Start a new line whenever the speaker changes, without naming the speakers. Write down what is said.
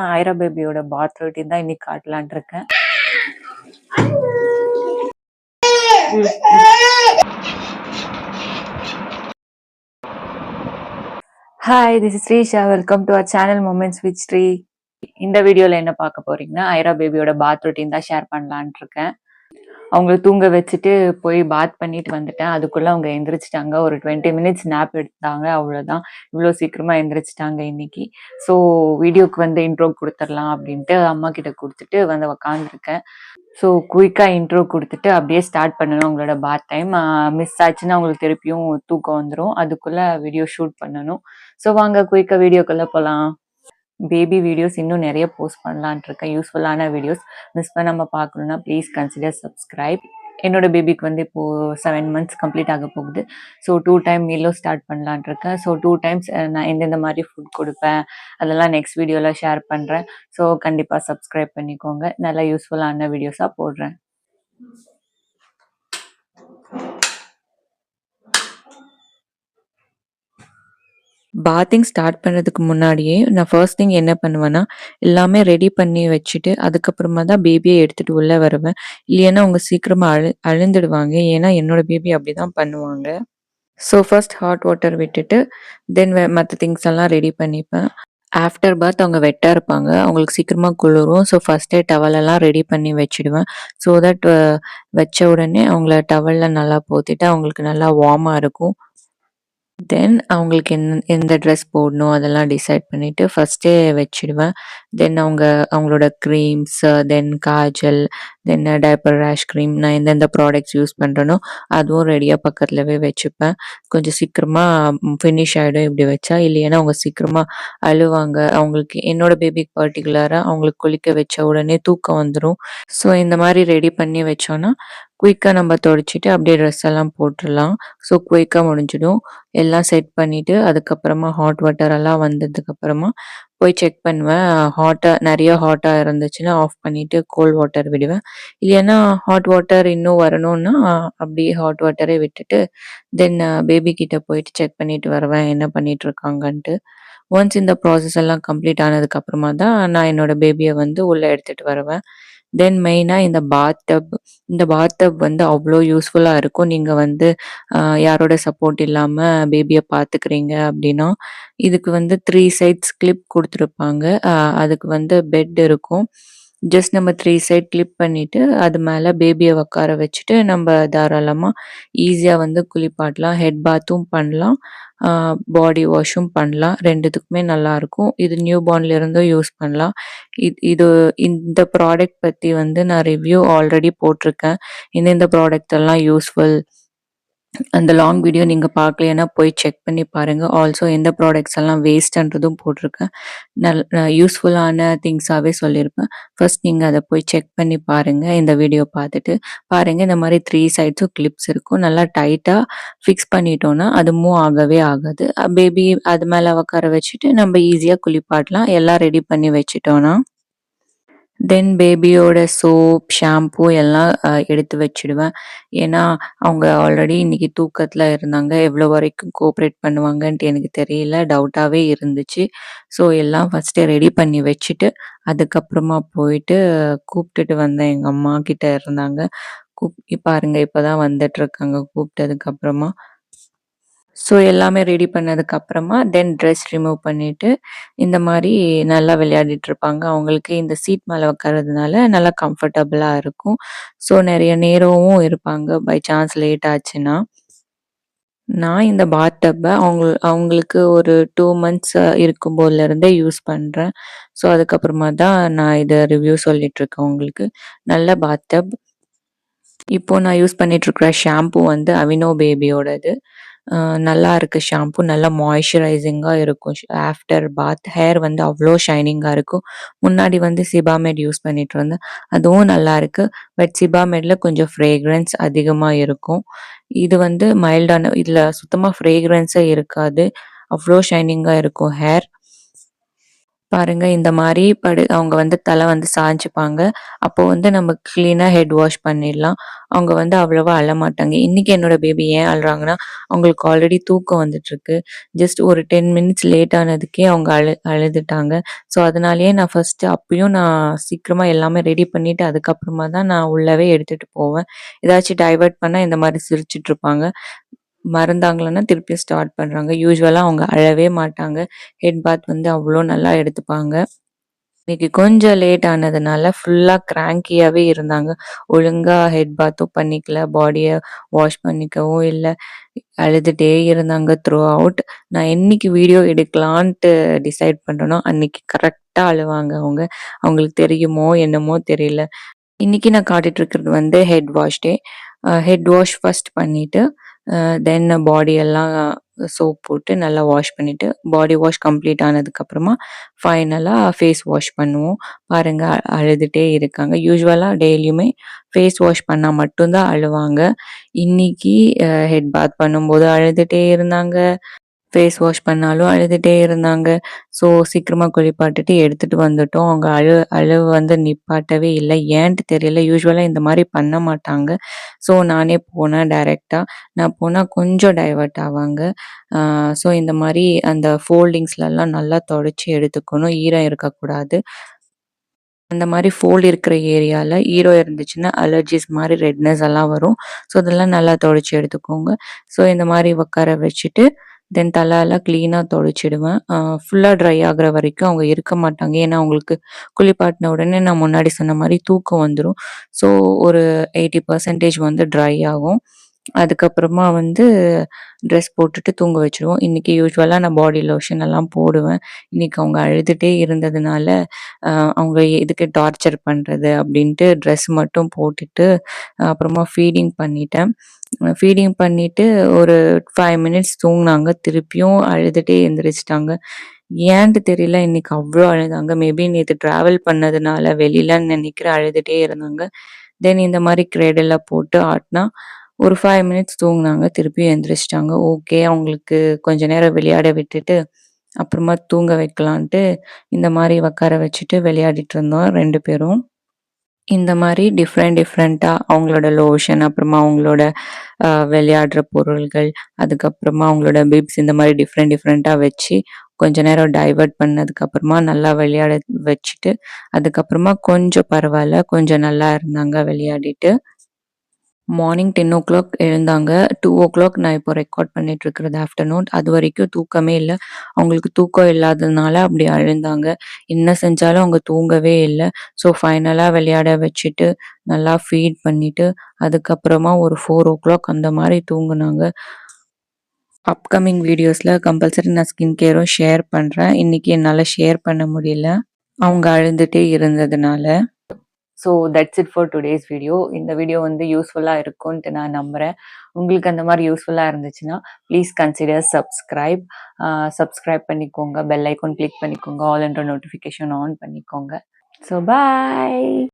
ஐரா பேபியோட பாத் ரொட்டீன் தான் இன்னைக்கு காட்டலான் இருக்கேன். Hi, this is Srisha. Welcome to our channel moments with Sri. இந்த வீடியோல என்ன பார்க்க போறீங்கன்னா, ஐரா பேபியோட பாத் ரொட்டீன் தான் ஷேர் பண்ணலான் இருக்கேன். அவங்கள தூங்க வச்சுட்டு போய் பாத் பண்ணிட்டு வந்துட்டேன். அதுக்குள்ள அவங்க எந்திரிச்சிட்டாங்க. ஒரு 20 மினிட்ஸ் நேப் எடுத்தாங்க. அவ்வளோதான். இவ்வளோ சீக்கிரமா எந்திரிச்சிட்டாங்க இன்னைக்கு. ஸோ வீடியோக்கு வந்து இன்ட்ரோ கொடுத்துடலாம் அப்படின்ட்டு அம்மா கிட்ட கொடுத்துட்டு வந்து உக்காந்துருக்கேன். ஸோ குயிக்காக இன்ட்ரோ கொடுத்துட்டு அப்படியே ஸ்டார்ட் பண்ணணும் அவங்களோட பாத் டைம். மிஸ் ஆச்சுன்னா அவங்களுக்கு திருப்பியும் தூக்கம் வந்துடும். அதுக்குள்ள வீடியோ ஷூட் பண்ணணும். ஸோ வாங்க குயிக்காக வீடியோக்குள்ள போகலாம். பேபி வீடியோஸ் இன்னும் நிறைய போஸ்ட் பண்ணலான் இருக்கேன். யூஸ்ஃபுல்லான வீடியோஸ் மிஸ் பண்ணாம பார்க்கணுன்னா ப்ளீஸ் கன்சிடர் சப்ஸ்கிரைப். என்னோட பேபிக்கு வந்து இப்போ 7 மந்த்ஸ் கம்ப்ளீட் ஆக போகுது. ஸோ 2 டைம் மீலும் ஸ்டார்ட் பண்ணலான் இருக்கேன். ஸோ 2 டைம்ஸ் நான் எந்தெந்த மாதிரி ஃபுட் கொடுப்பேன் அதெல்லாம் நெக்ஸ்ட் வீடியோவில் ஷேர் பண்ணுறேன். ஸோ கண்டிப்பாக சப்ஸ்கிரைப் பண்ணிக்கோங்க. நல்லா யூஸ்ஃபுல்லான வீடியோஸாக போடுறேன். பாத்திங் ஸ்டார்ட் பண்ணுறதுக்கு முன்னாடியே நான் ஃபர்ஸ்ட் திங் என்ன பண்ணுவேன்னா, எல்லாமே ரெடி பண்ணி வச்சுட்டு அதுக்கப்புறமா தான் பேபியை எடுத்துகிட்டு உள்ளே வருவேன். இல்லைன்னா அவங்க சீக்கிரமாக அழுந்துடுவாங்க. ஏன்னா என்னோட பேபி அப்படி தான் பண்ணுவாங்க. ஸோ ஃபர்ஸ்ட் ஹாட் வாட்டர் விட்டுட்டு தென் மற்ற திங்ஸ் எல்லாம் ரெடி பண்ணிப்பேன். ஆஃப்டர் பாத் அவங்க வெட்டாக இருப்பாங்க. அவங்களுக்கு சீக்கிரமாக குளிரும். ஸோ ஃபஸ்ட்டே டவலெல்லாம் ரெடி பண்ணி வச்சுடுவேன். ஸோ தட் வச்ச உடனே அவங்கள டவலில் நல்லா போத்திட்டு அவங்களுக்கு நல்லா வார்மாக இருக்கும். தென் அவங்களுக்கு எந்த ட்ரெஸ் போடணும் அதெல்லாம் டிசைட் பண்ணிவிட்டு ஃபஸ்ட்டே வச்சுடுவேன். தென் அவங்களோட க்ரீம்ஸ், தென் காஜல், தென் டைப்பர் ரேஷ் க்ரீம், நான் எந்தெந்த ப்ராடக்ட்ஸ் யூஸ் பண்ணுறேனோ அதுவும் ரெடியாக பக்கத்துலவே வச்சுப்பேன். கொஞ்சம் சீக்கிரமாக ஃபினிஷ் ஆகிடும் இப்படி வச்சா. இல்லைன்னா அவங்க சீக்கிரமாக அழுவாங்க. அவங்களுக்கு என்னோட பேபிக்கு பர்டிகுலராக அவங்களுக்கு குளிக்க வச்ச உடனே தூக்கம் வந்துடும். ஸோ இந்த மாதிரி ரெடி பண்ணி வச்சோன்னா குயிக்காக நம்ம துடைச்சிட்டு அப்படியே ட்ரெஸ் எல்லாம் போட்டுடலாம். ஸோ குயிக்காக முடிஞ்சிடும். எல்லாம் செட் பண்ணிவிட்டு அதுக்கப்புறமா ஹாட் வாட்டர் எல்லாம் வந்ததுக்கப்புறமா போய் செக் பண்ணுவேன். நிறைய ஹாட்டாக இருந்துச்சுன்னா ஆஃப் பண்ணிவிட்டு கோல்ட் வாட்டர் விடுவேன். இல்லைன்னா ஹாட் வாட்டர் இன்னும் வரணும்னா அப்படியே ஹாட் வாட்டரே விட்டுட்டு தென் பேபி கிட்ட போயிட்டு செக் பண்ணிட்டு வருவேன் என்ன பண்ணிட்டு இருக்காங்கன்ட்டு. ஒன்ஸ் இந்த ப்ராசஸ் எல்லாம் கம்ப்ளீட் ஆனதுக்கப்புறமா தான் நான் என்னோட பேபியை வந்து உள்ளே எடுத்துகிட்டு வருவேன். தென் மெயினாக இந்த பாத் டப் வந்து அவ்வளோ யூஸ்ஃபுல்லாக இருக்கும். நீங்கள் வந்து யாரோட சப்போர்ட் இல்லாமல் பேபியை பார்த்துக்கிறீங்க அப்படின்னா இதுக்கு வந்து 3 சைட்ஸ் கிளிப் கொடுத்துருப்பாங்க. அதுக்கு வந்து பெட் இருக்கும். ஜஸ்ட் நம்ம 3 சைட் கிளிப் பண்ணிவிட்டு அது மேலே பேபியை உட்கார வச்சுட்டு நம்ம தாராளமாக ஈஸியாக வந்து குளிப்பாட்டலாம். ஹெட் பாத்தும் பண்ணலாம், பாடி வாஷும் பண்ணலாம். ரெண்டுத்துக்குமே நல்லாயிருக்கும். இது நியூ பார்ன்லேருந்தும் யூஸ் பண்ணலாம். இந்த ப்ராடக்ட் பற்றி வந்து நான் ரிவ்யூ ஆல்ரெடி போட்டிருக்கேன். இந்த ப்ராடக்ட் எல்லாம் யூஸ்ஃபுல் அந்த லாங் வீடியோ நீங்கள் பார்க்கலைன்னா போய் செக் பண்ணி பாருங்கள். ஆல்சோ எந்த ப்ராடக்ட்ஸ் எல்லாம் வேஸ்ட்ன்றதும் போட்டிருக்கேன். யூஸ்ஃபுல்லான திங்ஸாகவே சொல்லியிருப்பேன். ஃபர்ஸ்ட் நீங்கள் அதை போய் செக் பண்ணி பாருங்கள். இந்த வீடியோ பார்த்துட்டு பாருங்கள். இந்த மாதிரி 3 சைட்ஸும் கிளிப்ஸ் இருக்கும். நல்லா டைட்டாக ஃபிக்ஸ் பண்ணிட்டோன்னா அது மூவ் ஆகவே ஆகாது. பேபி அது மேலே உட்கார வச்சுட்டு நம்ம ஈஸியாக குளிப்பாட்டலாம். எல்லாம் ரெடி பண்ணி வச்சுட்டோன்னா தென் பேபியோட சோப், ஷாம்பூ எல்லாம் எடுத்து வச்சுடுவேன். ஏன்னா அவங்க ஆல்ரெடி இன்னைக்கு தூக்கத்தில் இருந்தாங்க. எவ்வளோ வரைக்கும் கோஆப்ரேட் பண்ணுவாங்கன்ட்டு எனக்கு தெரியல, டவுட்டாகவே இருந்துச்சு. ஸோ எல்லாம் ஃபஸ்ட்டே ரெடி பண்ணி வச்சுட்டு அதுக்கப்புறமா போயிட்டு கூப்பிட்டுட்டு வந்தேன். எங்கள் அம்மா கிட்ட இருந்தாங்க. பாருங்க இப்போ தான் வந்துட்டுருக்காங்க கூப்பிட்டதுக்கப்புறமா. ஸோ எல்லாமே ரெடி பண்ணதுக்கப்புறமா தென் ட்ரெஸ் ரிமூவ் பண்ணிவிட்டு இந்த மாதிரி நல்லா விளையாடிட்டுருப்பாங்க. அவங்களுக்கு இந்த சீட் மேலே உட்காரதுனால நல்லா கம்ஃபர்டபுளாக இருக்கும். ஸோ நிறைய நேரமும் இருப்பாங்க பை சான்ஸ் லேட் ஆச்சுன்னா. நான் இந்த பாத் டப்பை அவங்களுக்கு ஒரு 2 மந்த்ஸ் இருக்கும்போதுலேருந்தே யூஸ் பண்ணுறேன். ஸோ அதுக்கப்புறமா தான் நான் இதை ரிவ்யூ சொல்லிகிட்ருக்கேன் உங்களுக்கு. நல்ல பாத் டப். இப்போது நான் யூஸ் பண்ணிகிட்ருக்கிற ஷாம்பூ வந்து அவினோ பேபியோடது. நல்லா இருக்குது ஷாம்பூ. நல்லா மாய்ஸ்சரைசிங்காக இருக்கும். ஆஃப்டர் பாத் ஹேர் வந்து அவ்வளோ ஷைனிங்காக இருக்கும். முன்னாடி வந்து சிபாமெட் யூஸ் பண்ணிகிட்டு இருந்தேன். அதுவும் நல்லாயிருக்கு. பட் சிபாமெட்டில் கொஞ்சம் ஃப்ரேக்ரன்ஸ் அதிகமாக இருக்கும். இது வந்து மைல்டான, இதில் சுத்தமாக ஃப்ரேக்ரன்ஸே இருக்காது. அவ்வளோ ஷைனிங்காக இருக்கும் ஹேர். பாருங்க இந்த மாரி அவங்க வந்து தலை வந்து சாய்ஞ்சுப்பாங்க. அப்போ வந்து நம்ம கிளீனா ஹெட் வாஷ் பண்ணிடலாம். அவங்க வந்து அவ்வளவா அழமாட்டாங்க. இன்னைக்கு என்னோட பேபி ஏன் அழுறாங்கன்னா, அவங்களுக்கு ஆல்ரெடி தூக்கம் வந்துட்டுருக்கு. ஜஸ்ட் ஒரு 10 மினிட்ஸ் லேட் ஆனதுக்கே அவங்க அழுதுட்டாங்க. ஸோ அதனாலேயே நான் ஃபர்ஸ்ட்டு அப்பயும் நான் சீக்கிரமா எல்லாமே ரெடி பண்ணிட்டு, அதுக்கப்புறமா தான் நான் உள்ளவே எடுத்துட்டு போவேன். ஏதாச்சும் டைவர்ட் பண்ணா இந்த மாரி சிரிச்சுட்ருப்பாங்க. மறந்தாங்களான்னா திருப்பியும் ஸ்டார்ட் பண்றாங்க. யூசுவலா அவங்க அழவே மாட்டாங்க. ஹெட் பாத் வந்து அவ்ளோ நல்லா எடுத்துப்பாங்க. இன்னைக்கு கொஞ்சம் லேட் ஆனதுனால ஃபுல்லா கிராங்கியாவே இருந்தாங்க. ஒழுங்கா ஹெட் பாத்தும் பண்ணிக்கல. பாடிய வாஷ் பண்ணிக்கவும் இல்ல. அழுதுட்டே இருந்தாங்க த்ரூ அவுட். நான் என்னைக்கு வீடியோ எடுக்கலான்ட்டு டிசைட் பண்றேனோ, அன்னைக்கு கரெக்ட்டா அழுவாங்க அவங்க. அவங்களுக்கு தெரியுமோ என்னமோ தெரியல. இன்னைக்கு நான் காட்டிட்டு இருக்கிறது வந்து ஹெட் வாஷ் டே. ஹெட் வாஷ் ஃபர்ஸ்ட் பண்ணிட்டு, தென் பாடி எல்லாம் சோப் போட்டு நல்லா வாஷ் பண்ணிட்டு, பாடி வாஷ் கம்ப்ளீட் ஆனதுக்கப்புறமா ஃபைனலா ஃபேஸ் வாஷ் பண்ணுவோம். பாருங்க அழுதுட்டே இருக்காங்க. யூசுவலா டெய்லியுமே ஃபேஸ் வாஷ் பண்ணா மட்டும் தான் அழுவாங்க. இன்னைக்கு ஹெட் பாத் பண்ணும்போது அழுதுட்டே இருந்தாங்க. ஃபேஸ் வாஷ் பண்ணாலும் அழுதுட்டே இருந்தாங்க. ஸோ சீக்கிரமா குளிப்பாட்டிட்டு எடுத்துட்டு வந்துட்டோம். அவங்க அழுவ வந்து நிப்பாட்டவே இல்ல. ஏன்ட்டு தெரியல. யூசுவலா இந்த மாரி பண்ண மாட்டாங்க. ஸோ நானே போனேன் டைரக்ட்டா. நான் போனா கொஞ்சம் டைவர்ட் ஆவாங்க. ஆ ஸோ இந்த மாரி அந்த ஃபோல்டிங்ஸ்லலாம் நல்லா தொடச்சு எடுத்துக்கணும். ஈரம் இருக்கக்கூடாது. அந்த மாரி ஃபோல்ட் இருக்கிற ஏரியால ஈரம் இருந்துச்சுன்னா, அலர்ஜிஸ் மாரி ரெட்னஸ் எல்லாம் வரும். ஸோ அதெல்லாம் நல்லா தொடச்சு எடுத்துக்கோங்க. ஸோ இந்த மாரி உட்கார வச்சுட்டு, தென் தலலாம் கிளீனா தொடச்சிடுவேன். ஃபுல்லா ட்ரை ஆகுற வரைக்கும் அவங்க இருக்க மாட்டாங்க. ஏன்னா, அவங்களுக்கு குளிப்பாட்டின உடனே நான் முன்னாடி சொன்ன மாரி தூக்கம் வந்துரும். ஸோ ஒரு 80% வந்து ட்ரை ஆகும். அதுக்கப்புறமா வந்து ட்ரெஸ் போட்டுட்டு தூங்க வச்சுருவோம். இன்னைக்கு யூசுவலா நான் பாடி லோஷன் எல்லாம் போடுவேன். இன்னைக்கு அவங்க அழுதுட்டே இருந்ததுனால, அவங்க எதுக்கு டார்ச்சர் பண்றது அப்படின்ட்டு ட்ரெஸ் மட்டும் போட்டுட்டு, அப்புறமா ஃபீடிங் பண்ணிட்டேன். ஃபீடிங் பண்ணிட்டு ஒரு 5 மினிட்ஸ் தூங்குனாங்க. திருப்பியும் அழுதுட்டே எந்திரிச்சுட்டாங்க. ஏன்ட்டு தெரியல இன்னைக்கு அவ்ளோ அழுதாங்க. மேபி நேத்து டிராவல் பண்ணதுனால வெளிலன்னு நெனைக்கிறேன் அழுதுட்டே இருந்தாங்க. தென் இந்த மாரி கிரேடில்ல போட்டு ஆட்டுனா, ஒரு 5 மினிட்ஸ் தூங்குனாங்க. திருப்பியும் எந்திரிச்சுட்டாங்க. ஓகே. அவங்களுக்கு கொஞ்ச நேரம் விளையாட விட்டுட்டு, அப்புறமா தூங்க வைக்கலான்ட்டு, இந்த மாரி உட்கார வச்சுட்டு விளையாடிட்டு இருந்தோம் 2 பேரும். இந்த மாரி டிஃப்ரெண்ட்டா அவங்களோட லோஷன், அப்புறமா அவங்களோட விளையாடுற பொருள்கள், அதுக்கப்புறமா அவங்களோட பிப்ஸ் இந்த மாரி டிஃப்ரெண்ட்டா வச்சு, கொஞ்ச நேரம் டைவர்ட் பண்ணதுக்கப்புறமா நல்லா விளையாட வச்சுட்டு, அதுக்கப்புறமா கொஞ்சம் பரவால்ல. கொஞ்சம் நல்லா இருந்தாங்க விளையாடிட்டு. மார்னிங் 10:00 எழுந்தாங்க. 2:00 நான் இப்போ ரெக்கார்ட் பண்ணிட்டு இருக்கிறது ஆஃப்டர்நூன். அதுவரைக்கும் தூக்கமே இல்ல. அவங்களுக்கு தூக்கம் இல்லாததுனால அப்படி அழுந்தாங்க. என்ன செஞ்சாலும் அவங்க தூங்கவே இல்ல. ஸோ ஃபைனலா விளையாட வச்சுட்டு, நல்லா ஃபீட் பண்ணிட்டு, அதுக்கப்புறமா ஒரு 4:00 அந்த மாரி தூங்குனாங்க. அப்கமிங் வீடியோஸ்ல கம்பல்சரி நான் ஸ்கின் கேரும் ஷேர் பண்றேன். இன்னைக்கு என்னால ஷேர் பண்ண முடியல. அவங்க அழுந்துட்டே இருந்ததுனால. So that's it for today's video. இந்த வீடியோ வந்து யூஸ்ஃபுல்லா இருக்கும்ன்ட்டு நான் நம்புறேன். உங்களுக்கு அந்த மாரி யூஸ்ஃபுல்லா இருந்துச்சுன்னா, ப்ளீஸ் கன்சிடர் சப்ஸ்கிரைப். சப்ஸ்கிரைப் பண்ணிக்கோங்க. பெல் ஐகான் கிளிக் பண்ணிக்கோங்க. ஆல் என்ற நோட்டிஃபிகேஷன் ஆன் பண்ணிக்கோங்க. So bye.